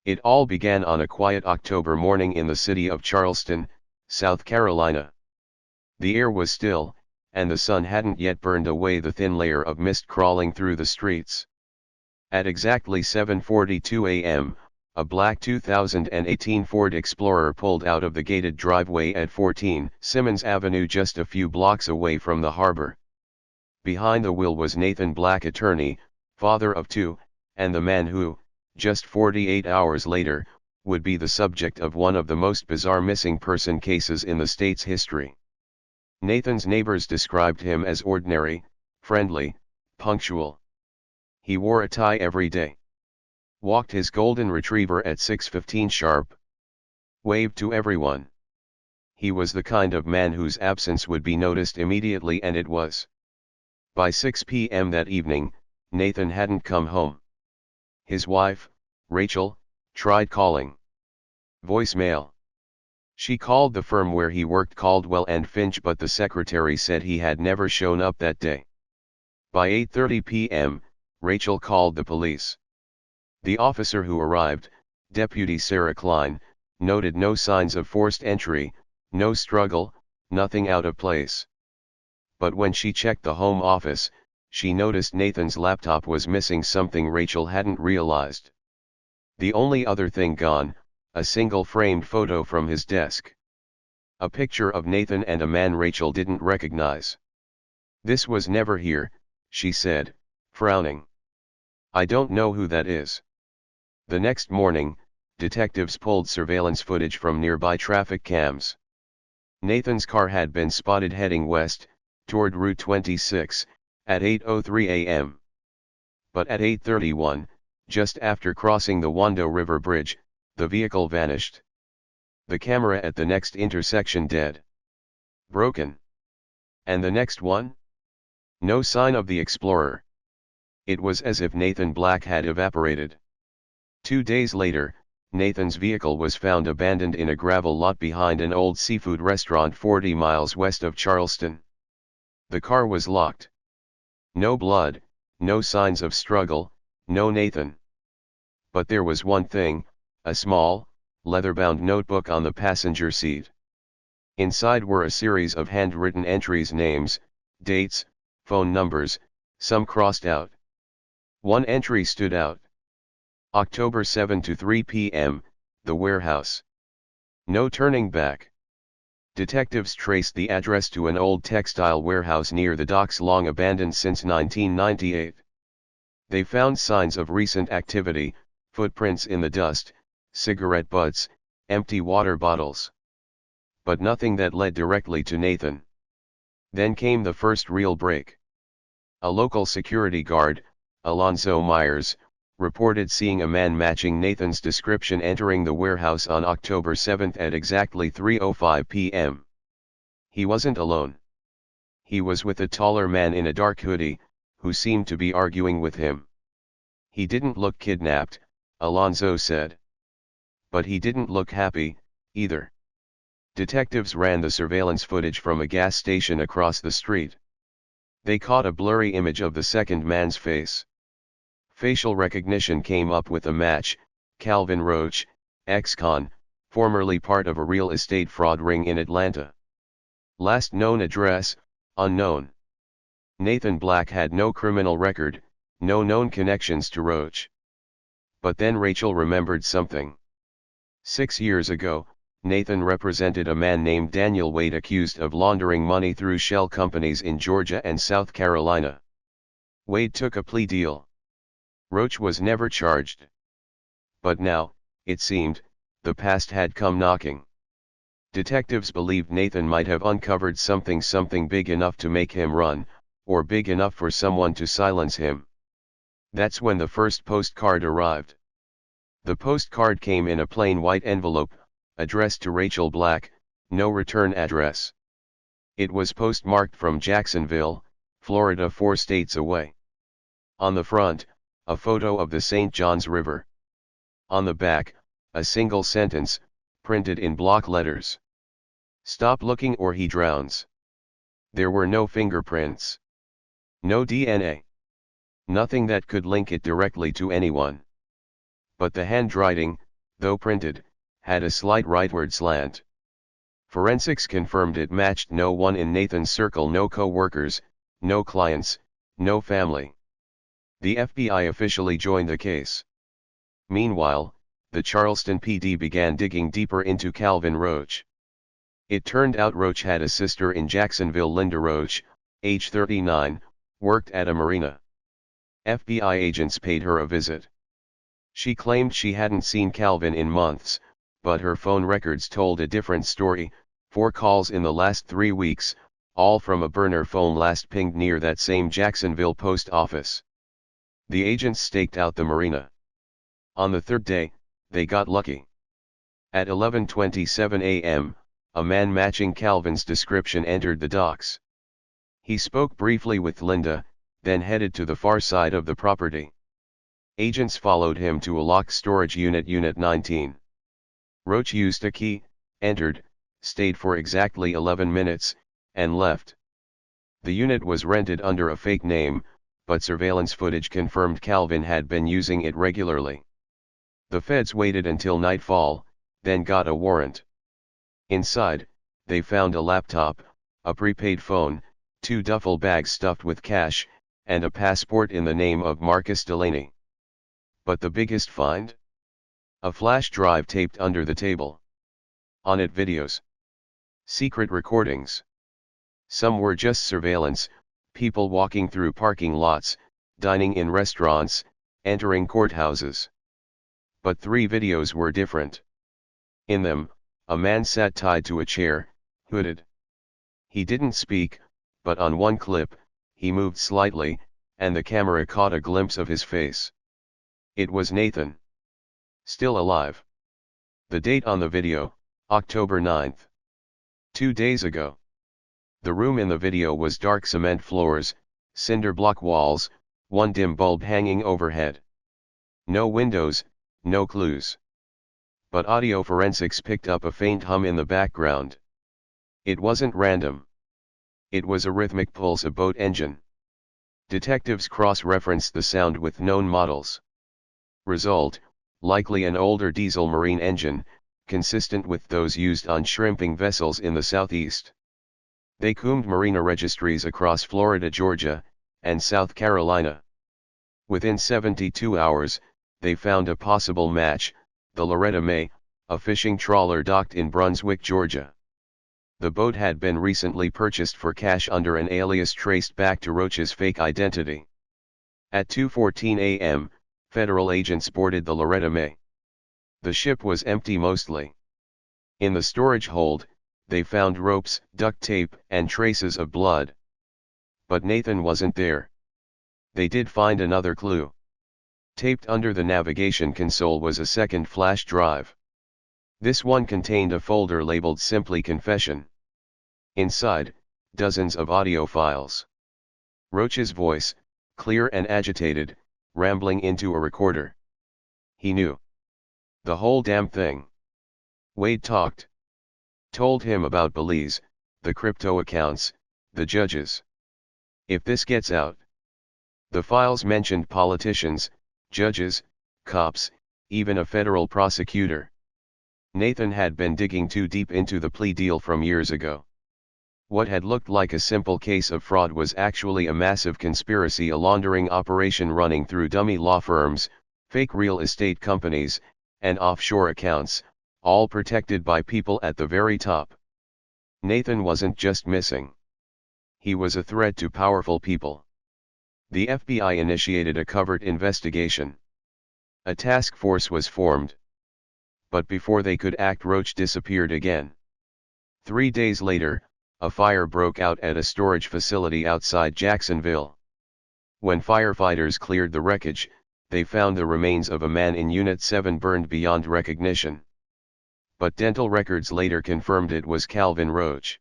It all began on a quiet October morning in the city of Charleston, South Carolina. The air was still, and the sun hadn't yet burned away the thin layer of mist crawling through the streets. At exactly 7:42 a.m., a black 2018 Ford Explorer pulled out of the gated driveway at 14 Simmons Avenue, just a few blocks away from the harbor. Behind the wheel was Nathan Black, attorney, father of two, and the man who, just 48 hours later, would be the subject of one of the most bizarre missing person cases in the state's history. Nathan's neighbors described him as ordinary, friendly, punctual. He wore a tie every day. Walked his golden retriever at 6:15 sharp. Waved to everyone. He was the kind of man whose absence would be noticed immediately, and it was. By 6 p.m. that evening, Nathan hadn't come home. His wife, Rachel, tried calling. Voicemail. She called the firm where he worked, Caldwell and Finch, but the secretary said he had never shown up that day. By 8:30 p.m., Rachel called the police. The officer who arrived, Deputy Sarah Klein, noted no signs of forced entry, no struggle, nothing out of place. But when she checked the home office, she noticed Nathan's laptop was missing, something Rachel hadn't realized. The only other thing gone, a single framed photo from his desk. A picture of Nathan and a man Rachel didn't recognize. "This was never here," she said, frowning. "I don't know who that is." The next morning, detectives pulled surveillance footage from nearby traffic cams. Nathan's car had been spotted heading west, toward Route 26, at 8:03 a.m. But at 8:31, just after crossing the Wando River Bridge, the vehicle vanished. The camera at the next intersection dead. Broken. And the next one? No sign of the Explorer. It was as if Nathan Black had evaporated. 2 days later, Nathan's vehicle was found abandoned in a gravel lot behind an old seafood restaurant 40 miles west of Charleston. The car was locked. No blood, no signs of struggle, no Nathan. But there was one thing, a small, leather-bound notebook on the passenger seat. Inside were a series of handwritten entries, names, dates, phone numbers, some crossed out. One entry stood out. October 7 to 3 p.m., the warehouse. No turning back. Detectives traced the address to an old textile warehouse near the docks, long abandoned since 1998. They found signs of recent activity, footprints in the dust, cigarette butts, empty water bottles. But nothing that led directly to Nathan. Then came the first real break. A local security guard, Alonzo Myers, reported seeing a man matching Nathan's description entering the warehouse on October 7 at exactly 3:05 p.m. He wasn't alone. He was with a taller man in a dark hoodie, who seemed to be arguing with him. He didn't look kidnapped, Alonzo said. But he didn't look happy, either. Detectives ran the surveillance footage from a gas station across the street. They caught a blurry image of the second man's face. Facial recognition came up with a match: Calvin Roach, ex-con, formerly part of a real estate fraud ring in Atlanta. Last known address, unknown. Nathan Black had no criminal record, no known connections to Roach. But then Rachel remembered something. 6 years ago, Nathan represented a man named Daniel Wade accused of laundering money through shell companies in Georgia and South Carolina. Wade took a plea deal. Roach was never charged. But now, it seemed, the past had come knocking. Detectives believed Nathan might have uncovered something big enough to make him run, or big enough for someone to silence him. That's when the first postcard arrived. The postcard came in a plain white envelope, addressed to Rachel Black, no return address. It was postmarked from Jacksonville, Florida, 4 states away. On the front, a photo of the St. Johns River. On the back, a single sentence, printed in block letters. "Stop looking or he drowns." There were no fingerprints. No DNA. Nothing that could link it directly to anyone. But the handwriting, though printed, had a slight rightward slant. Forensics confirmed it matched no one in Nathan's circle, no co-workers, no clients, no family. The FBI officially joined the case. Meanwhile, the Charleston PD began digging deeper into Calvin Roach. It turned out Roach had a sister in Jacksonville. Linda Roach, age 39, worked at a marina. FBI agents paid her a visit. She claimed she hadn't seen Calvin in months, but her phone records told a different story: 4 calls in the last 3 weeks, all from a burner phone last pinged near that same Jacksonville post office. The agents staked out the marina. On the 3rd day, they got lucky. At 11:27 a.m., a man matching Calvin's description entered the docks. He spoke briefly with Linda, then headed to the far side of the property. Agents followed him to a locked storage unit, Unit 19. Roach used a key, entered, stayed for exactly 11 minutes, and left. The unit was rented under a fake name, but surveillance footage confirmed Calvin had been using it regularly. The feds waited until nightfall, then got a warrant. Inside, they found a laptop, a prepaid phone, 2 duffel bags stuffed with cash, and a passport in the name of Marcus Delaney. But the biggest find? A flash drive taped under the table. On it, videos. Secret recordings. Some were just surveillance, people walking through parking lots, dining in restaurants, entering courthouses. But 3 videos were different. In them, a man sat tied to a chair, hooded. He didn't speak, but on one clip, he moved slightly, and the camera caught a glimpse of his face. It was Nathan. Still alive. The date on the video, October 9th. 2 days ago. The room in the video was dark cement floors, cinder block walls, 1 dim bulb hanging overhead. No windows, no clues. But audio forensics picked up a faint hum in the background. It wasn't random. It was a rhythmic pulse, a boat engine. Detectives cross-referenced the sound with known models. Result, likely an older diesel marine engine, consistent with those used on shrimping vessels in the Southeast. They combed marina registries across Florida, Georgia, and South Carolina. Within 72 hours, they found a possible match: the Loretta May, a fishing trawler docked in Brunswick, Georgia. The boat had been recently purchased for cash under an alias traced back to Roach's fake identity. At 2:14 a.m., federal agents boarded the Loretta May. The ship was empty mostly. In the storage hold, they found ropes, duct tape, and traces of blood. But Nathan wasn't there. They did find another clue. Taped under the navigation console was a second flash drive. This one contained a folder labeled simply Confession. Inside, dozens of audio files. Roach's voice, clear and agitated, rambling into a recorder. He knew. The whole damn thing. Wade talked. Told him about Belize, the crypto accounts, the judges. If this gets out. The files mentioned politicians, judges, cops, even a federal prosecutor. Nathan had been digging too deep into the plea deal from years ago. What had looked like a simple case of fraud was actually a massive conspiracy, a laundering operation running through dummy law firms, fake real estate companies, and offshore accounts, all protected by people at the very top. Nathan wasn't just missing. He was a threat to powerful people. The FBI initiated a covert investigation. A task force was formed. But before they could act, Roach disappeared again. 3 days later, a fire broke out at a storage facility outside Jacksonville. When firefighters cleared the wreckage, they found the remains of a man in Unit 7 burned beyond recognition. But dental records later confirmed it was Calvin Roach.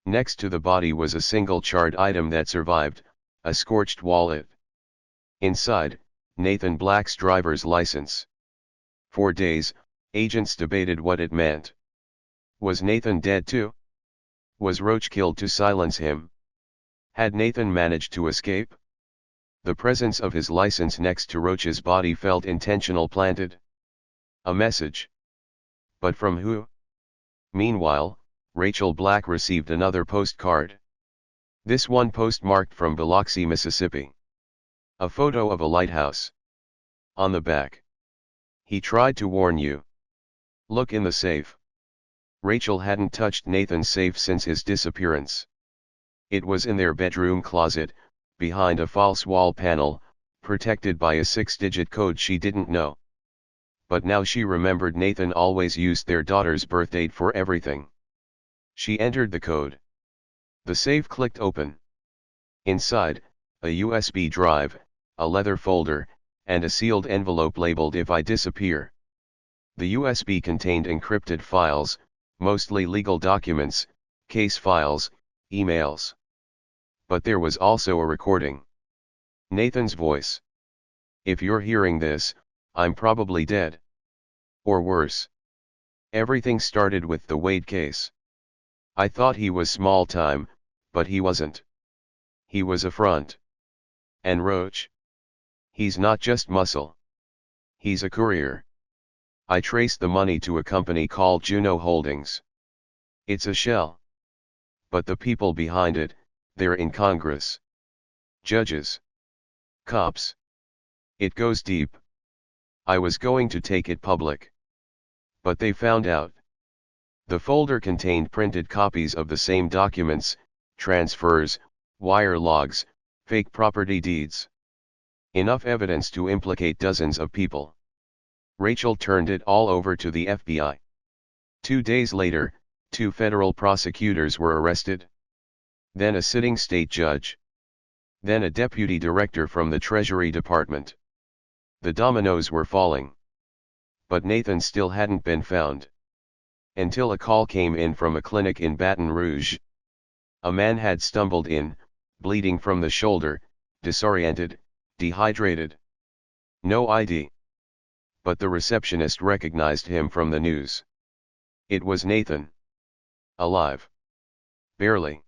Next to the body was a single charred item that survived, a scorched wallet. Inside, Nathan Black's driver's license. For days, agents debated what it meant. Was Nathan dead too? Was Roach killed to silence him? Had Nathan managed to escape? The presence of his license next to Roach's body felt intentional, planted. A message. But from who? Meanwhile, Rachel Black received another postcard. This one postmarked from Biloxi, Mississippi. A photo of a lighthouse. On the back. He tried to warn you. Look in the safe. Rachel hadn't touched Nathan's safe since his disappearance. It was in their bedroom closet, behind a false wall panel, protected by a 6-digit code she didn't know. But now she remembered Nathan always used their daughter's birth date for everything. She entered the code. The safe clicked open. Inside, a USB drive, a leather folder, and a sealed envelope labeled "If I Disappear." The USB contained encrypted files, mostly legal documents, case files, emails. But there was also a recording. Nathan's voice. "If you're hearing this, I'm probably dead. Or worse." Everything started with the Wade case. "I thought he was small time, but he wasn't. He was a front. And Roach? He's not just muscle. He's a courier. I traced the money to a company called Juno Holdings. It's a shell. But the people behind it, they're in Congress. Judges. Cops. It goes deep. I was going to take it public. But they found out." The folder contained printed copies of the same documents, transfers, wire logs, fake property deeds. Enough evidence to implicate dozens of people. Rachel turned it all over to the FBI. 2 days later, 2 federal prosecutors were arrested. Then a sitting state judge. Then a deputy director from the Treasury Department. The dominoes were falling. But Nathan still hadn't been found. Until a call came in from a clinic in Baton Rouge. A man had stumbled in, bleeding from the shoulder, disoriented, dehydrated. No ID. But the receptionist recognized him from the news. It was Nathan. Alive. Barely.